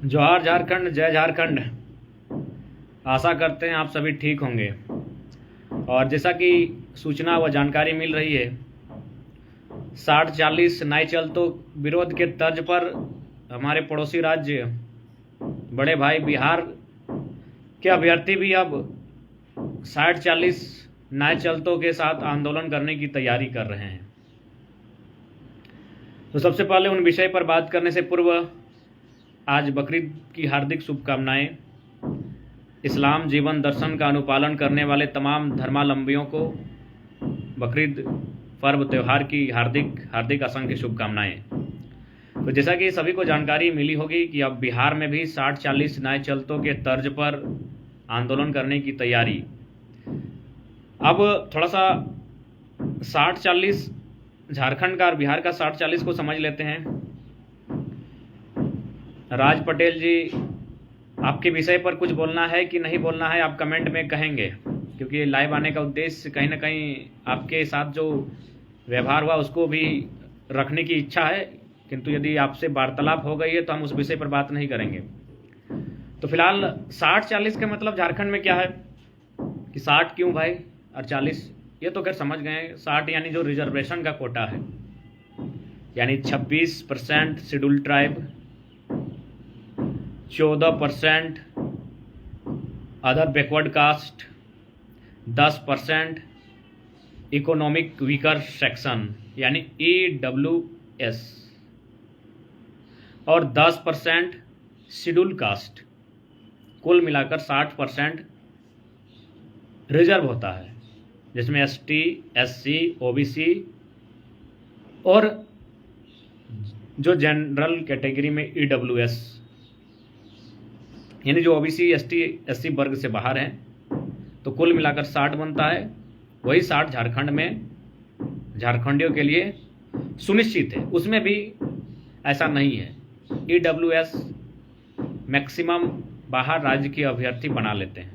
जोहार झारखंड, जय झारखंड। आशा करते हैं आप सभी ठीक होंगे। और जैसा कि सूचना व जानकारी मिल रही है, 60-40 नाई चल तो विरोध के तर्ज पर हमारे पड़ोसी राज्य बड़े भाई बिहार के अभ्यर्थी भी अब 60-40 नाई चलतों के साथ आंदोलन करने की तैयारी कर रहे हैं। तो सबसे पहले उन विषय पर बात करने से पूर्व आज बकरीद की हार्दिक शुभकामनाएं। इस्लाम जीवन दर्शन का अनुपालन करने वाले तमाम धर्मावलंबियों को बकरीद पर्व त्यौहार की हार्दिक हार्दिक असंख्य शुभकामनाएं। तो जैसा कि सभी को जानकारी मिली होगी कि अब बिहार में भी 60-40 नाई चलतों के तर्ज पर आंदोलन करने की तैयारी। अब थोड़ा सा 60-40 झारखंड का और बिहार का 60-40 को समझ लेते हैं। राज पटेल जी, आपके विषय पर कुछ बोलना है कि नहीं बोलना है, आप कमेंट में कहेंगे, क्योंकि लाइव आने का उद्देश्य कहीं ना कहीं आपके साथ जो व्यवहार हुआ उसको भी रखने की इच्छा है, किंतु यदि आपसे वार्तालाप हो गई है तो हम उस विषय पर बात नहीं करेंगे। तो फिलहाल 60-40 का मतलब झारखंड में क्या है कि 60 क्यों भाई और 40, ये तो खैर समझ गए। 60 यानी जो रिजर्वेशन का कोटा है, यानी 26% schedule tribe, 14% other backward caste, 10% economic weaker section यानी EWS और 10% शेड्यूल कास्ट। कुल मिलाकर 60% रिजर्व होता है, जिसमें ST, SC, OBC और जो जनरल कैटेगरी में EWS यानी जो OBC, ST, SC वर्ग से बाहर हैं। तो कुल मिलाकर 60 बनता है। वही 60 झारखंड में झारखंडियों के लिए सुनिश्चित है। उसमें भी ऐसा नहीं है, EWS मैक्सिमम बाहर राज्य के अभ्यर्थी बना लेते हैं।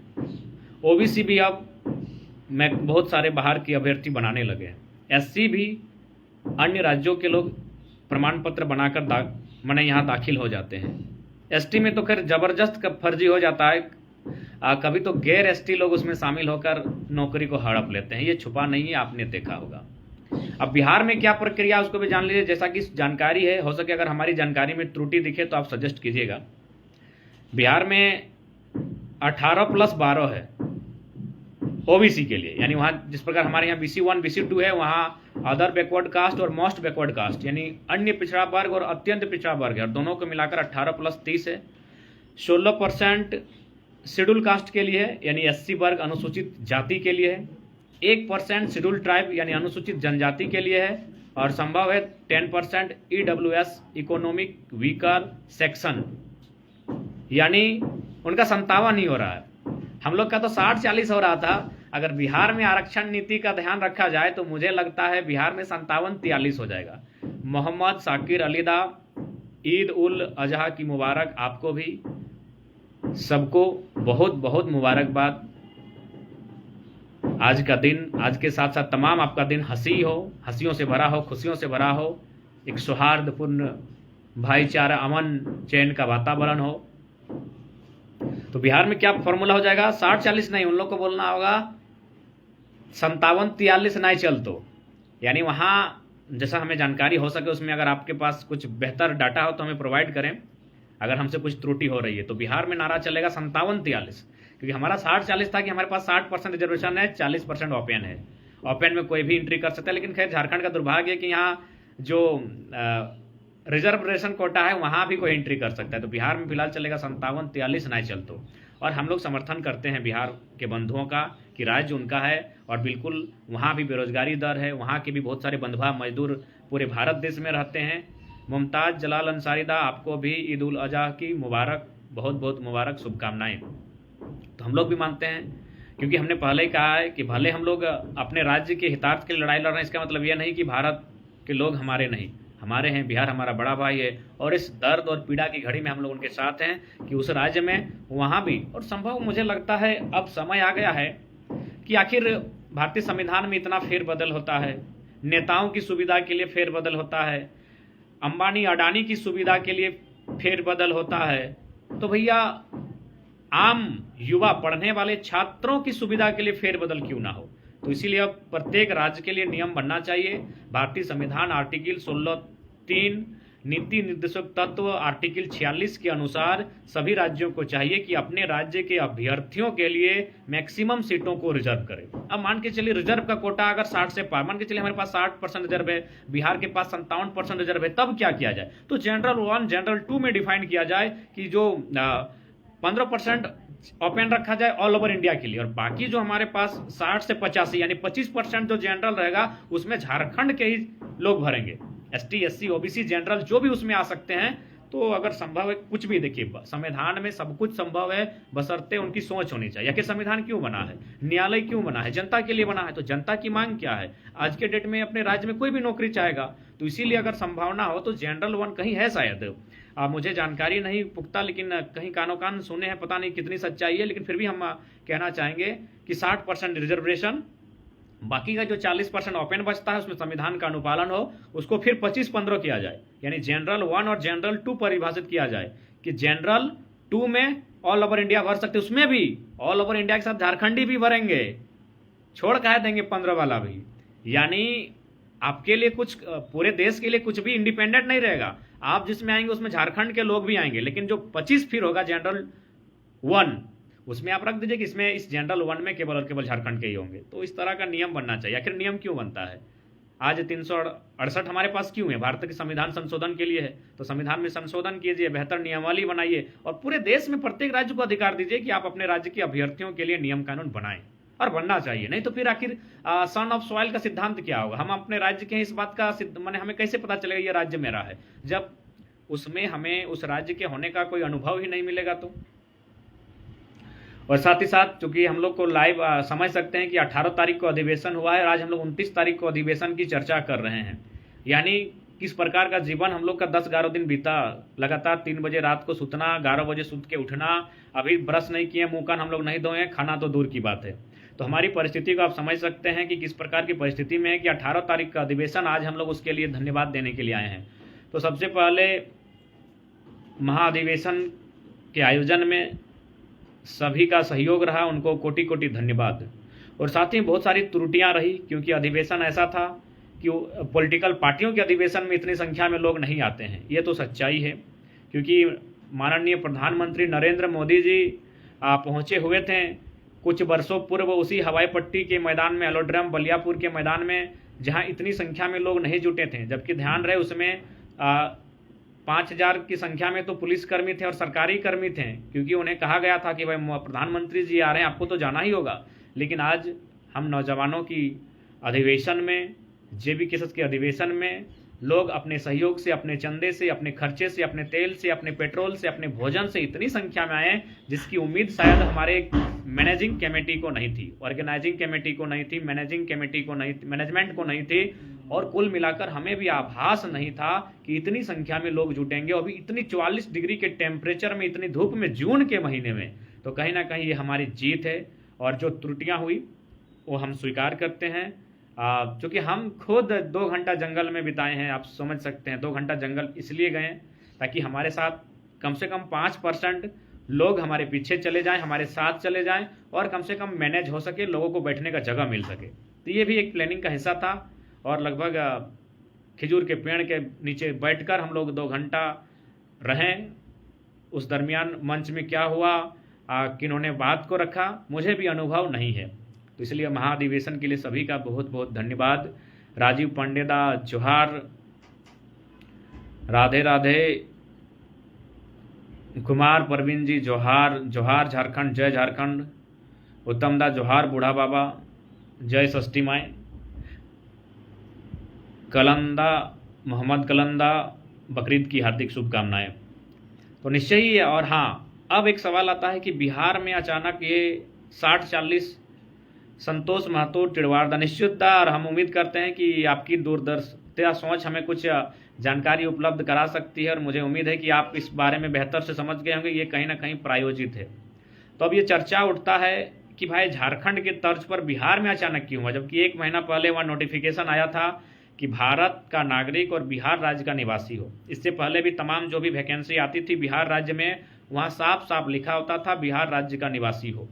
OBC भी अब बहुत सारे बाहर के अभ्यर्थी बनाने लगे हैं। SC भी अन्य राज्यों के लोग प्रमाण पत्र बनाकर माने यहाँ दाखिल हो जाते हैं। ST में तो खैर जबरदस्त फर्जी हो जाता है। कभी तो गैर ST लोग उसमें शामिल होकर नौकरी को हड़प लेते हैं। ये छुपा नहीं है, आपने देखा होगा। अब बिहार में क्या प्रक्रिया उसको भी जान लीजिए। जैसा कि जानकारी है, हो सके अगर हमारी जानकारी में त्रुटि दिखे तो आप सजेस्ट कीजिएगा। बिहार में 18+12 है OBC के लिए, यानी वहाँ जिस प्रकार हमारे यहाँ BC1 BC2 है, वहाँ अदर बैकवर्ड कास्ट और मोस्ट बैकवर्ड कास्ट यानी अन्य पिछड़ा वर्ग और अत्यंत पिछड़ा वर्ग है, और दोनों को मिलाकर 18+30 है। 16% शेड्यूल कास्ट के लिए है, यानी SC वर्ग अनुसूचित जाति के लिए है। 1% शेड्यूल ट्राइब यानी अनुसूचित जनजाति के लिए है, और संभव है 10% EWS इकोनॉमिक वीकर सेक्शन, यानी उनका 57 ही हो रहा है। हम लोग का तो 60-40 हो रहा था। अगर बिहार में आरक्षण नीति का ध्यान रखा जाए तो मुझे लगता है बिहार में 57-43 हो जाएगा। मोहम्मद शाकिर अलीदा, ईद उल अजहा की मुबारक आपको भी, सबको बहुत बहुत मुबारकबाद। आज का दिन, आज के साथ साथ तमाम आपका दिन हंसी हो, हंसियों से भरा हो, खुशियों से भरा हो, एक सौहार्दपूर्ण भाईचारा, अमन चैन का वातावरण हो। तो बिहार में क्या फॉर्मूला हो जाएगा? 60-40 नहीं, उन लोग को बोलना होगा 57-43 नाई चल तो, यानी वहाँ जैसा हमें जानकारी हो सके उसमें अगर आपके पास कुछ बेहतर डाटा हो तो हमें प्रोवाइड करें, अगर हमसे कुछ त्रुटि हो रही है। तो बिहार में नारा चलेगा 57-43, क्योंकि हमारा 60-40 था कि हमारे पास 60% रिजर्वेशन है, 40% ओपन है। ओपन में कोई भी एंट्री कर सकता है, लेकिन खैर झारखंड का दुर्भाग्य है कि यहाँ जो रिजर्वेशन कोटा है वहाँ भी कोई एंट्री कर सकता है। तो बिहार में फिलहाल चलेगा 57-43 नाई चल तो। और हम लोग समर्थन करते हैं बिहार के बंधुओं का कि राज्य उनका है, और बिल्कुल वहाँ भी बेरोजगारी दर है, वहाँ के भी बहुत सारे बंधुआ मजदूर पूरे भारत देश में रहते हैं। मुमताज़ जलाल अंसारीदा, आपको भी ईद उल अजहा की मुबारक, बहुत बहुत मुबारक शुभकामनाएं। तो हम लोग भी मानते हैं, क्योंकि हमने पहले ही कहा है कि भले हम लोग अपने राज्य के हितार्थ के लिए लड़ाई लड़ रहे हैं, इसका मतलब यह नहीं कि भारत के लोग हमारे नहीं, हमारे हैं। बिहार हमारा बड़ा भाई है, और इस दर्द और पीड़ा की घड़ी में हम लोग उनके साथ हैं कि उस राज्य में वहाँ भी, और संभव मुझे लगता है अब समय आ गया है कि आखिर भारतीय संविधान में इतना फेरबदल होता है, नेताओं की सुविधा के लिए फेरबदल होता है, अंबानी अडानी की सुविधा के लिए फेरबदल होता है, तो भैया आम युवा पढ़ने वाले छात्रों की सुविधा के लिए फेरबदल क्यों ना हो। तो इसीलिए अब प्रत्येक राज्य के लिए नियम बनना चाहिए। भारतीय संविधान आर्टिकल 16(3) नीति निर्देशक तत्व आर्टिकल 46 के अनुसार सभी राज्यों को चाहिए कि अपने राज्य के अभ्यर्थियों के लिए मैक्सिमम सीटों को रिजर्व करें। अब मान के चलिए रिजर्व का कोटा अगर 60 से पार, मान के चलिए हमारे पास 60% रिजर्व है, बिहार के पास 57% रिजर्व है, तब क्या किया जाए। तो जनरल 1 जनरल 2 में डिफाइन किया जाए कि जो 15% ओपन रखा जाए ऑल ओवर इंडिया के लिए, और बाकी जो हमारे पास 60 से 85 यानी 25% जो जनरल रहेगा उसमें झारखंड के ही लोग भरेंगे। एसटी एससी ओबीसी जनरल जो भी उसमें आ सकते हैं। तो अगर संभव है कुछ भी, देखिए संविधान में सब कुछ संभव है बशर्ते उनकी सोच होनी चाहिए। आखिर संविधान क्यों बना है, न्यायालय क्यों बना है, जनता के लिए बना है। तो जनता की मांग क्या है, आज के डेट में अपने राज्य में कोई भी नौकरी चाहेगा। तो इसीलिए अगर संभावना हो तो जनरल 1 कहीं है शायद, मुझे जानकारी नहीं पुख्ता, लेकिन कहीं कानो कान सुने हैं, पता नहीं कितनी सच्चाई है, लेकिन फिर भी हम कहना चाहेंगे कि 60% रिजर्वेशन, बाकी का जो 40% ओपन बचता है उसमें संविधान का अनुपालन हो, उसको फिर 25-15 किया जाए, यानी जनरल 1 और जनरल 2 परिभाषित किया जाए कि जनरल 2 में ऑल ओवर इंडिया भर सकते, उसमें भी ऑल ओवर इंडिया के साथ झारखंडी भी भरेंगे, छोड़ कह देंगे 15 वाला भी। यानी आपके लिए कुछ, पूरे देश के लिए कुछ भी इंडिपेंडेंट नहीं रहेगा। आप जिसमें आएंगे उसमें झारखंड के लोग भी आएंगे, लेकिन जो 25 फिर होगा जनरल 1 उसमें आप रख दीजिए कि इसमें इस जनरल 1 में केवल और केवल झारखंड के ही होंगे। तो इस तरह का नियम बनना चाहिए। आखिर नियम क्यों बनता है, आज 368 हमारे पास क्यों है, भारत के संविधान संशोधन के लिए है। तो संविधान में संशोधन कीजिए, बेहतर नियमावली बनाइए और पूरे देश में प्रत्येक राज्य को अधिकार दीजिए कि आप अपने राज्य के अभ्यर्थियों के लिए नियम कानून बनाएं, और बनना चाहिए। नहीं तो फिर आखिर सन ऑफ सॉइल का सिद्धांत क्या होगा, हम अपने राज्य के इस बात का माने हमें कैसे पता चलेगा ये राज्य मेरा है, जब उसमें हमें उस राज्य के होने का कोई अनुभव ही नहीं मिलेगा। तो और साथ ही साथ चूंकि हम लोग को लाइव समझ सकते हैं कि 18 तारीख को अधिवेशन हुआ है और आज हम लोग 29 तारीख को अधिवेशन की चर्चा कर रहे हैं। यानी किस प्रकार का जीवन हम लोग का 10-11 दिन बीता, लगातार 3 बजे रात को सुतना, 11 बजे सुत के उठना, अभी ब्रश नहीं किए, मुंह कान हम लोग नहीं धोए, खाना तो दूर की बात है। तो हमारी परिस्थिति को आप समझ सकते हैं कि किस प्रकार की परिस्थिति में है कि 18 तारीख का अधिवेशन, आज हम लोग उसके लिए धन्यवाद देने के लिए आए हैं। तो सबसे पहले महाअधिवेशन के आयोजन में सभी का सहयोग रहा, उनको कोटि कोटि धन्यवाद। और साथ ही बहुत सारी त्रुटियां रही, क्योंकि अधिवेशन ऐसा था कि पॉलिटिकल पार्टियों के अधिवेशन में इतनी संख्या में लोग नहीं आते हैं, ये तो सच्चाई है। क्योंकि माननीय प्रधानमंत्री नरेंद्र मोदी जी पहुंचे हुए थे कुछ वर्षों पूर्व उसी हवाई पट्टी के मैदान में, एलोड्रम बलियापुर के मैदान में, जहां इतनी संख्या में लोग नहीं जुटे थे। जबकि ध्यान रहे उसमें 5000 की संख्या में तो पुलिसकर्मी थे और सरकारी कर्मी थे, क्योंकि उन्हें कहा गया था कि भाई प्रधानमंत्री जी आ रहे हैं, आपको तो जाना ही होगा। लेकिन आज हम नौजवानों की अधिवेशन में, जेबी केसेस के अधिवेशन में लोग अपने सहयोग से, अपने चंदे से, अपने खर्चे से, अपने तेल से, अपने पेट्रोल से, अपने भोजन से इतनी संख्या में आए जिसकी उम्मीद शायद हमारे मैनेजिंग कमेटी को नहीं थी, ऑर्गेनाइजिंग कमेटी को नहीं थी, मैनेजिंग कमेटी को नहीं, मैनेजमेंट को नहीं थी। और कुल मिलाकर हमें भी आभास नहीं था कि इतनी संख्या में लोग जुटेंगे, और भी इतनी 44 डिग्री के टेम्परेचर में, इतनी धूप में, जून के महीने में। तो कहीं ना कहीं ये हमारी जीत है। और जो त्रुटियां हुई वो हम स्वीकार करते हैं, क्योंकि हम खुद 2 घंटा जंगल में बिताए हैं। आप समझ सकते हैं 2 घंटा जंगल इसलिए गए ताकि हमारे साथ कम से कम 5% लोग हमारे पीछे चले जाएं, हमारे साथ चले जाएं, और कम से कम मैनेज हो सके, लोगों को बैठने का जगह मिल सके। तो ये भी एक प्लानिंग का हिस्सा था। और लगभग खिजूर के पेड़ के नीचे बैठकर हम लोग 2 घंटा रहें। उस दरमियान मंच में क्या हुआ, किन्होंने बात को रखा, मुझे भी अनुभव नहीं है। तो इसलिए महाधिवेशन के लिए सभी का बहुत बहुत धन्यवाद। राजीव पांडेदा जोहार, राधे राधे, कुमार परवीन जी जोहार, जोहार झारखंड, जय झारखंड, उत्तम दा जोहार, बूढ़ा बाबा, जय षष्ठी माई, कलंदा, मोहम्मद कलंदा, बकरीद की हार्दिक शुभकामनाएं। तो निश्चय ही है। और हाँ, अब एक सवाल आता है कि बिहार में अचानक ये 60-40 संतोष महतो टिड़वारदा निश्चित था, और हम उम्मीद करते हैं कि आपकी दूरदर्शिता सोच हमें कुछ जानकारी उपलब्ध करा सकती है, और मुझे उम्मीद है कि आप इस बारे में बेहतर से समझ गए होंगे। ये कहीं ना कहीं प्रायोजित है। तो अब ये चर्चा उठता है कि भाई झारखंड के तर्ज पर बिहार में अचानक क्यों हुआ, जबकि 1 महीना पहले वहाँ नोटिफिकेशन आया था कि भारत का नागरिक और बिहार राज्य का निवासी हो। इससे पहले भी तमाम जो भी वैकेंसी आती थी बिहार राज्य में, वहाँ साफ साफ लिखा होता था बिहार राज्य का निवासी हो,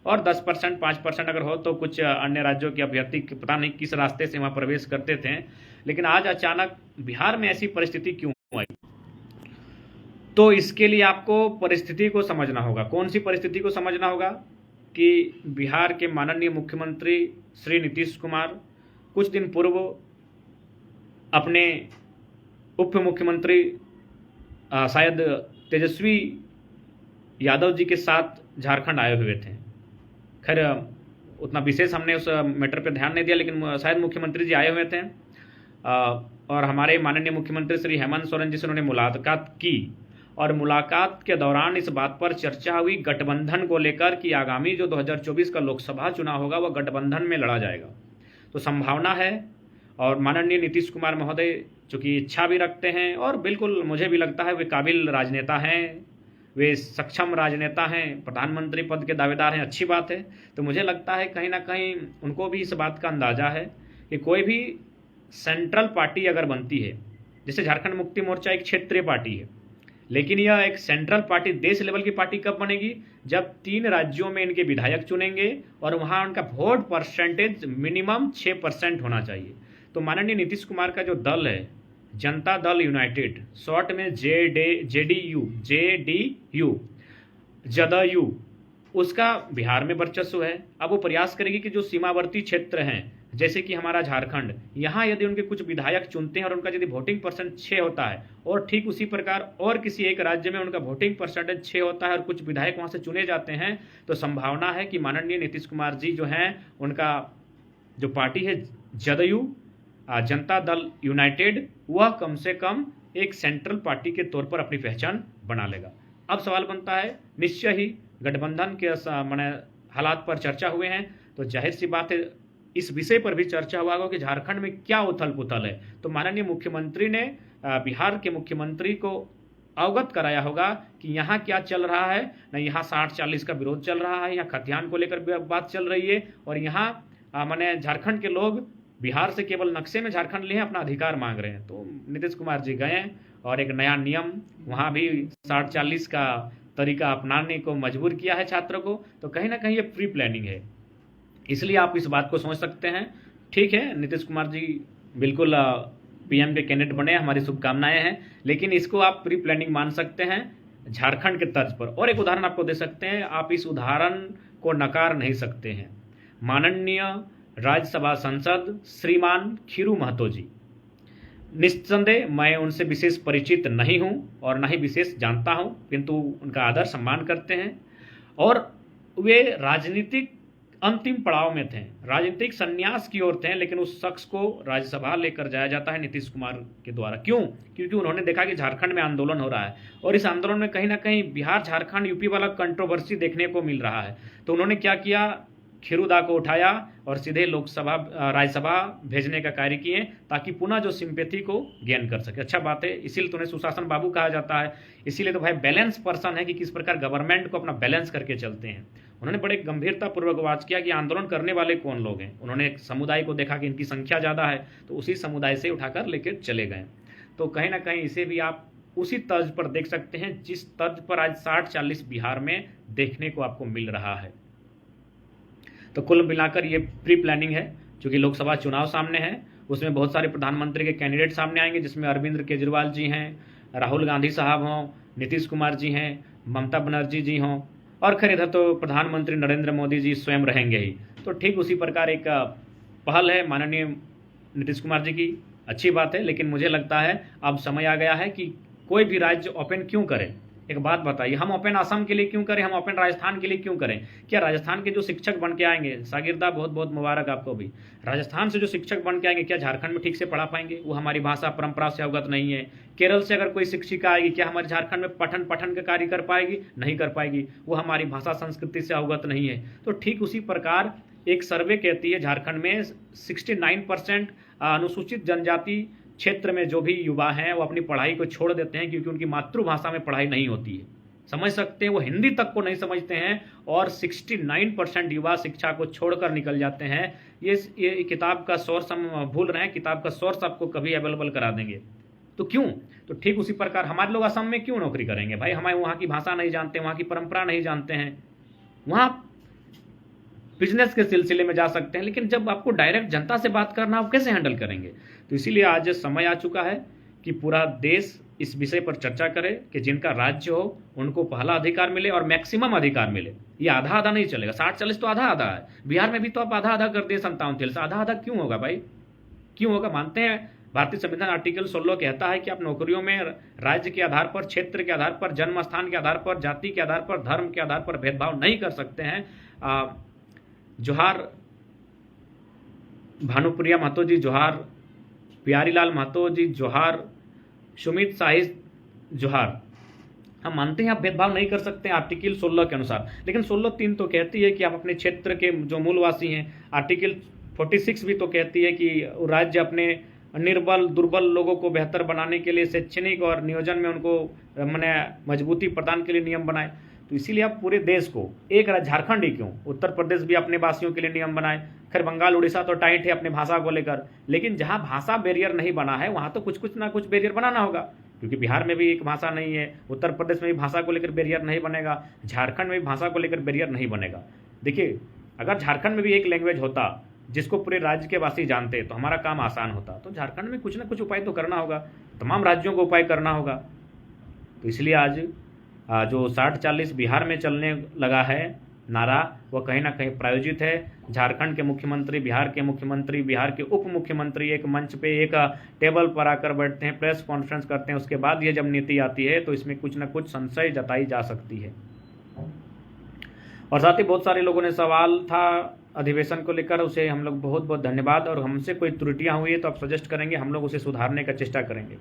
और 10% 5% अगर हो तो कुछ अन्य राज्यों के अभ्यर्थी पता नहीं किस रास्ते से वहाँ प्रवेश करते थे। लेकिन आज अचानक बिहार में ऐसी परिस्थिति क्यों आई? तो इसके लिए आपको परिस्थिति को समझना होगा। कौन सी परिस्थिति को समझना होगा? कि बिहार के माननीय मुख्यमंत्री श्री नीतीश कुमार कुछ दिन पूर्व अपने उप मुख्यमंत्री शायद तेजस्वी यादव जी के साथ झारखंड आए हुए थे। खैर उतना विशेष हमने उस मैटर पे ध्यान नहीं दिया, लेकिन शायद मुख्यमंत्री जी आए हुए थे और हमारे माननीय मुख्यमंत्री श्री हेमंत सोरेन जी से उन्होंने मुलाकात की, और मुलाकात के दौरान इस बात पर चर्चा हुई गठबंधन को लेकर कि आगामी जो 2024 का लोकसभा चुनाव होगा वह गठबंधन में लड़ा जाएगा। तो संभावना है, और माननीय नीतीश कुमार महोदय चूँकि इच्छा भी रखते हैं और बिल्कुल मुझे भी लगता है वे काबिल राजनेता हैं, वे सक्षम राजनेता हैं, प्रधानमंत्री पद के दावेदार हैं, अच्छी बात है। तो मुझे लगता है कहीं ना कहीं उनको भी इस बात का अंदाज़ा है कि कोई भी सेंट्रल पार्टी अगर बनती है, जैसे झारखंड मुक्ति मोर्चा एक क्षेत्रीय पार्टी है, लेकिन यह एक सेंट्रल पार्टी देश लेवल की पार्टी कब बनेगी? जब 3 राज्यों में इनके विधायक चुनेंगे और वहाँ उनका वोट परसेंटेज मिनिमम 6% होना चाहिए। तो माननीय नीतीश कुमार का जो दल है जनता दल यूनाइटेड, शॉर्ट में जेडीयू जदयू, उसका बिहार में वर्चस्व है। अब वो प्रयास करेगी कि जो सीमावर्ती क्षेत्र हैं जैसे कि हमारा झारखंड, यहाँ यदि उनके कुछ विधायक चुनते हैं और उनका यदि वोटिंग परसेंट 6 होता है, और ठीक उसी प्रकार और किसी एक राज्य में उनका वोटिंग परसेंटेज 6 होता है और कुछ विधायक वहाँ से चुने जाते हैं, तो संभावना है कि माननीय नीतीश कुमार जी जो हैं उनका जो पार्टी है जदयू जनता दल यूनाइटेड, वह कम से कम एक सेंट्रल पार्टी के तौर पर अपनी पहचान बना लेगा। अब सवाल बनता है, निश्चय ही गठबंधन के माने हालात पर चर्चा हुए हैं, तो जाहिर सी बात है इस विषय पर भी चर्चा हुआ होगा कि झारखंड में क्या उथल पुथल है। तो माननीय मुख्यमंत्री ने बिहार के मुख्यमंत्री को अवगत कराया होगा कि यहाँ क्या चल रहा है, न यहाँ 60-40 का विरोध चल रहा है, यहाँ खतियान को लेकर बात चल रही है, और यहाँ माने झारखंड के लोग बिहार से केवल नक्शे में झारखंड लिए अपना अधिकार मांग रहे हैं। तो नीतीश कुमार जी गए और एक नया नियम वहाँ भी 60-40 का तरीका अपनाने को मजबूर किया है छात्रों को। तो कहीं ना कहीं ये प्री प्लानिंग है, इसलिए आप इस बात को समझ सकते हैं। ठीक है, नीतीश कुमार जी बिल्कुल पीएम के कैंडिडेट बने, हमारी शुभकामनाएं हैं, लेकिन इसको आप प्री प्लानिंग मान सकते हैं झारखंड के तर्ज पर। और एक उदाहरण आपको दे सकते हैं, आप इस उदाहरण को नकार नहीं सकते हैं। माननीय राज्यसभा सांसद श्रीमान खीरू महतो जी, निस्संदेह मैं उनसे विशेष परिचित नहीं हूं और न ही विशेष जानता हूं, किंतु उनका आदर सम्मान करते हैं, और वे राजनीतिक अंतिम पड़ाव में थे, राजनीतिक संन्यास की ओर थे, लेकिन उस शख्स को राज्यसभा लेकर जाया जाता है नीतीश कुमार के द्वारा। क्यों? क्योंकि उन्होंने देखा कि झारखंड में आंदोलन हो रहा है और इस आंदोलन में कहीं ना कहीं बिहार झारखंड यूपी वाला कंट्रोवर्सी देखने को मिल रहा है। तो उन्होंने क्या किया, खीरूदा को उठाया और सीधे लोकसभा राज्यसभा भेजने का कार्य किए, ताकि पुनः जो सिंपैथी को गेन कर सके। अच्छा बात है, इसीलिए तो उन्हें सुशासन बाबू कहा जाता है, इसीलिए तो भाई बैलेंस पर्सन है कि किस प्रकार गवर्नमेंट को अपना बैलेंस करके चलते हैं। उन्होंने बड़े गंभीरतापूर्वक आवाज किया कि आंदोलन करने वाले कौन लोग हैं। उन्होंने एक समुदाय को देखा कि इनकी संख्या ज़्यादा है, तो उसी समुदाय से उठाकर लेकर चले गए। तो कहीं ना कहीं इसे भी आप उसी तर्ज पर देख सकते हैं जिस तर्ज पर आज 60-40 बिहार में देखने को आपको मिल रहा है। तो कुल मिलाकर ये प्री प्लानिंग है, क्योंकि लोकसभा चुनाव सामने है, उसमें बहुत सारे प्रधानमंत्री के कैंडिडेट सामने आएंगे, जिसमें अरविंद केजरीवाल जी हैं, राहुल गांधी साहब हों, नीतीश कुमार जी हैं, ममता बनर्जी जी हों, और खैर इधर तो प्रधानमंत्री नरेंद्र मोदी जी स्वयं रहेंगे ही। तो ठीक उसी प्रकार एक पहल है माननीय नीतीश कुमार जी की, अच्छी बात है, लेकिन मुझे लगता है अब समय आ गया है कि कोई भी राज्य ओपन क्यों करे। एक बात बताइए, हम ओपन असम के लिए क्यों करें, हम ओपन राजस्थान के लिए क्यों करें? क्या राजस्थान के जो शिक्षक बन के आएंगे, शागिर्दा बहुत बहुत मुबारक आपको भी, राजस्थान से जो शिक्षक बन के आएंगे क्या झारखंड में ठीक से पढ़ा पाएंगे? वो हमारी भाषा परंपरा से अवगत नहीं है। केरल से अगर कोई शिक्षिका आएगी, क्या हमारे झारखंड में पठन का कार्य कर पाएगी? नहीं कर पाएगी, वो हमारी भाषा संस्कृति से अवगत नहीं है। तो ठीक उसी प्रकार एक सर्वे कहती है झारखंड में 69% अनुसूचित जनजाति क्षेत्र में जो भी युवा हैं वो अपनी पढ़ाई को छोड़ देते हैं, क्योंकि उनकी मातृभाषा में पढ़ाई नहीं होती है। समझ सकते हैं, वो हिंदी तक को नहीं समझते हैं, और 69% युवा शिक्षा को छोड़कर निकल जाते हैं। ये किताब का सोर्स हम भूल रहे हैं, किताब का सोर्स आपको कभी अवेलेबल करा देंगे। तो क्यों? तो ठीक उसी प्रकार हमारे लोग असम में क्यों नौकरी करेंगे भाई? हमारे वहाँ की भाषा नहीं जानते, वहाँ की परंपरा नहीं जानते हैं, वहाँ बिजनेस के सिलसिले में जा सकते हैं, लेकिन जब आपको डायरेक्ट जनता से बात करना, आप कैसे हैंडल करेंगे? तो इसीलिए आज समय आ चुका है कि पूरा देश इस विषय पर चर्चा करे कि जिनका राज्य हो उनको पहला अधिकार मिले और मैक्सिमम अधिकार मिले। ये आधा आधा नहीं चलेगा, 60-40 तो आधा आधा है। बिहार में भी तो आप आधा आधा कर दिए 57-43, आधा आधा क्यों होगा भाई? क्यों होगा? मानते हैं भारतीय संविधान आर्टिकल 16 कहता है कि आप नौकरियों में राज्य के आधार पर, क्षेत्र के आधार पर, जन्म स्थान के आधार पर, जाति के आधार पर, धर्म के आधार पर भेदभाव नहीं कर सकते हैं। जोहार भानुप्रिया महतो जी, जोहार प्यारीलाल महतो जी, जोहार सुमित शाही, जोहार। हम मानते हैं आप भेदभाव नहीं कर सकते हैं आर्टिकल 16 के अनुसार, लेकिन 16(3) तो कहती है कि आप अपने क्षेत्र के जो मूलवासी हैं। आर्टिकल 46 भी तो कहती है कि राज्य अपने निर्बल दुर्बल लोगों को बेहतर बनाने के लिए शैक्षणिक और नियोजन में उनको मैंने मजबूती प्रदान के लिए नियम बनाए। तो इसीलिए आप पूरे देश को एक राज्य, झारखंड ही क्यों, उत्तर प्रदेश भी अपने वासियों के लिए नियम बनाए। खैर बंगाल उड़ीसा तो टाइट है अपने भाषा को लेकर, लेकिन जहाँ भाषा बैरियर नहीं बना है वहाँ तो कुछ ना कुछ बैरियर बनाना होगा, क्योंकि बिहार में भी एक भाषा नहीं है, उत्तर प्रदेश में भी भाषा को लेकर बैरियर नहीं बनेगा, झारखंड में भी भाषा को लेकर बैरियर नहीं बनेगा। देखिए, अगर झारखंड में भी एक लैंग्वेज होता जिसको पूरे राज्य के वासी जानते तो हमारा काम आसान होता। तो झारखंड में कुछ ना कुछ उपाय तो करना होगा, तमाम राज्यों को उपाय करना होगा। तो इसलिए आज जो 60-40 बिहार में चलने लगा है नारा, वह कहीं ना कहीं प्रायोजित है। झारखंड के मुख्यमंत्री, बिहार के मुख्यमंत्री, बिहार के उप मुख्यमंत्री एक मंच पे एक टेबल पर आकर बैठते हैं, प्रेस कॉन्फ्रेंस करते हैं, उसके बाद ये जब नीति आती है तो इसमें कुछ ना कुछ संशय जताई जा सकती है। और साथ ही बहुत सारे लोगों ने सवाल था अधिवेशन को लेकर, उसे हम लोग बहुत बहुत धन्यवाद। और हमसे कोई त्रुटियां हुई है तो आप सजेस्ट करेंगे, हम लोग उसे सुधारने का चेष्टा करेंगे।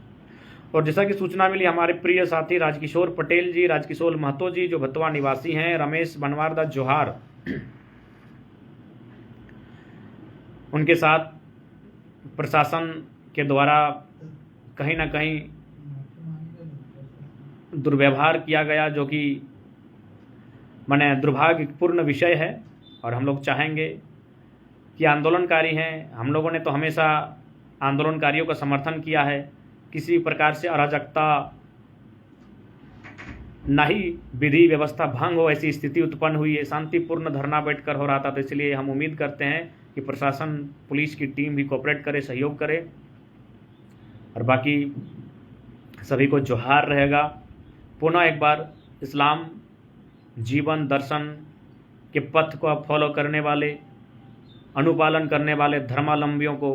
और जैसा कि सूचना मिली, हमारे प्रिय साथी राजकिशोर पटेल जी, राजकिशोर महतो जी जो भतवा निवासी हैं, रमेश बनवारदा जोहार, उनके साथ प्रशासन के द्वारा कहीं ना कहीं दुर्व्यवहार किया गया, जो कि माने दुर्भाग्यपूर्ण विषय है। और हम लोग चाहेंगे कि आंदोलनकारी हैं, हम लोगों ने तो हमेशा आंदोलनकारियों का समर्थन किया है, किसी प्रकार से अराजकता ना ही विधि व्यवस्था भंग हो ऐसी स्थिति उत्पन्न हुई है। शांतिपूर्ण धरना बैठकर हो रहा था, तो इसलिए हम उम्मीद करते हैं कि प्रशासन, पुलिस की टीम भी कोऑपरेट करे, सहयोग करे। और बाकी सभी को जोहार रहेगा। पुनः एक बार इस्लाम जीवन दर्शन के पथ को फॉलो करने वाले, अनुपालन करने वाले धर्मावलंबियों को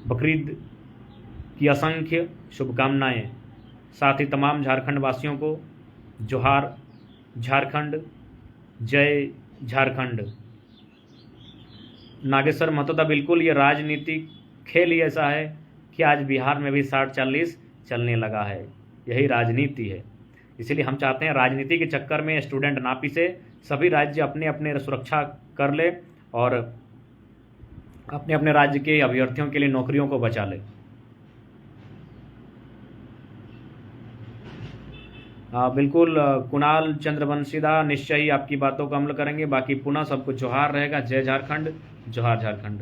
बकरीद की असंख्य शुभकामनाएं। साथ ही तमाम झारखंड वासियों को जोहार, झारखंड, जय झारखंड। नागेश्वर महतो, बिल्कुल ये राजनीतिक खेल ही ऐसा है कि आज बिहार में भी 60-40 चलने लगा है, यही राजनीति है। इसीलिए हम चाहते हैं राजनीति के चक्कर में स्टूडेंट ना पिसे, सभी राज्य अपने अपने सुरक्षा कर ले और अपने अपने राज्य के अभ्यर्थियों के लिए नौकरियों को बचा ले। बिल्कुल कुणाल चंद्रवंशीदा, निश्चय ही आपकी बातों को अमल करेंगे। बाकी पुनः सबको जोहार रहेगा। जय झारखंड, जोहार झारखंड।